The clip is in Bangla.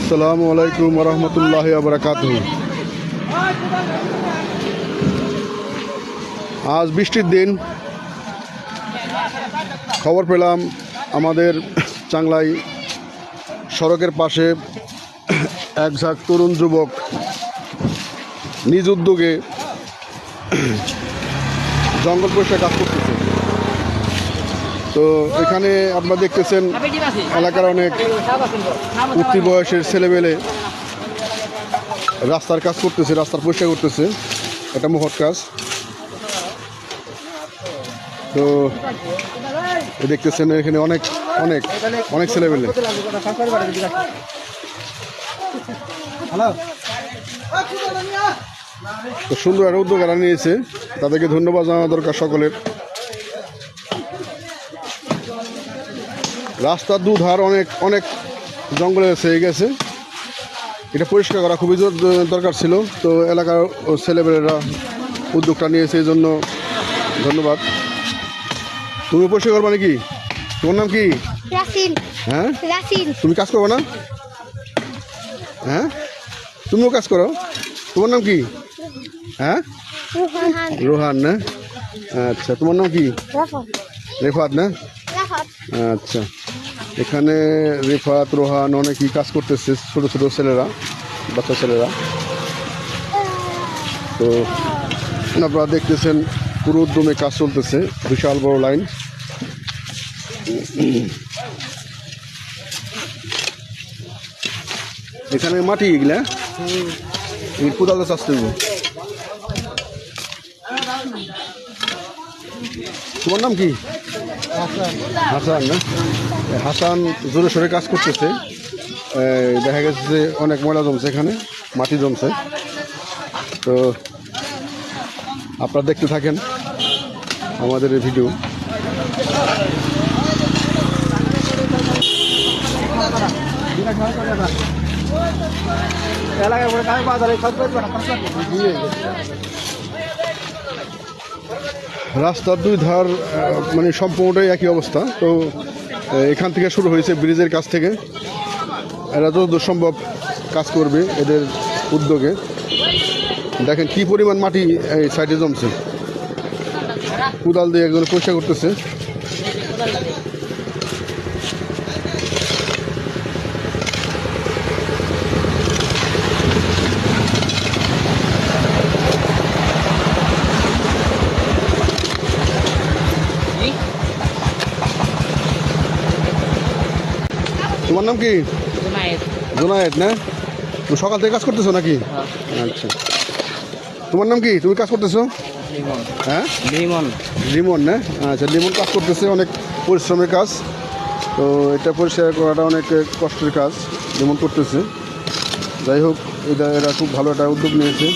আসসালামু আলাইকুম রহমতুল্লাহি ওয়া বারাকাতুহু। আজ বৃষ্টির দিন, খবর পেলাম আমাদের চাংলাই সড়কের পাশে এক ঝাঁক তরুণ যুবক নিজ উদ্যোগে জঙ্গল পরিষ্কার কাজ করতেছে। তো এখানে আপনারা দেখতেছেন এলাকার অনেক উঠতি বয়সের ছেলেমেলে রাস্তার কাজ করতেছে, রাস্তার পরিষ্কার করতেছে। এটা মহৎ কাজ। তো দেখতেছেন এখানে অনেক অনেক অনেক ছেলেমেলে। তো সুন্দর একটা উদ্যোগ এরা নিয়েছে, তাদেরকে ধন্যবাদ জানানো দরকার সকলের। রাস্তার দুধার অনেক অনেক জঙ্গলে হয়ে গেছে, এটা পরিষ্কার করা খুবই দরকার ছিল। তো এলাকার ছেলেমেয়েরা উদ্যোগটা নিয়েছে, এই জন্য ধন্যবাদ। তুমি পরিষ্কার করবা নাকি? তোমার নাম কি? হ্যাঁ, তুমি কাজ করবো না? হ্যাঁ, তুমিও কাজ করো। তোমার নাম কি? হ্যাঁ, রোহান না? আচ্ছা, তোমার নাম কি? রেফাত না? আচ্ছা, এখানে রেফাত, রোহান অনেকেই কাজ করতেছে, ছোট ছোট ছেলেরা, বাচ্চা ছেলেরা। তো আপনারা দেখতেছেন পুরো উদ্যমে কাজ চলতেছে, বিশাল বড় লাইন। এখানে মাটি এগুলা কোদাল চাষ করবো। তোমার নাম কি? হাসান না? হাসান জোরে সোরে কাজ করতেছে। দেখা গেছে যে অনেক ময়লা জমছে, এখানে মাটি জমছে। তো আপনারা দেখতে থাকেন আমাদের এই ভিডিও। রাস্তার দুই ধার মানে সম্পূর্ণটাই একই অবস্থা। তো এখান থেকে শুরু হয়েছে ব্রিজের কাছ থেকে। এরা যতদূর সম্ভব কাজ করবে এদের উদ্যোগে। দেখেন কি পরিমাণ মাটি এই সাইডে জমছে। কোদাল দিয়ে একজন পরিষ্কার করতেছে। তোমার নাম কি? জোনায়েদ না? তুমি সকাল থেকে কাজ করতেছো নাকি? আচ্ছা, তোমার নাম কি? তুমি কাজ করতেছো? হ্যাঁ, লিমন না? আচ্ছা, লিমন কাজ করতেছে, অনেক পরিশ্রমের কাজ। তো এটা পরিষ্কার করাটা অনেক কষ্টের কাজ, লিমন করতেছে। যাই হোক, এরা খুব ভালো একটা উদ্যোগ নিয়েছে।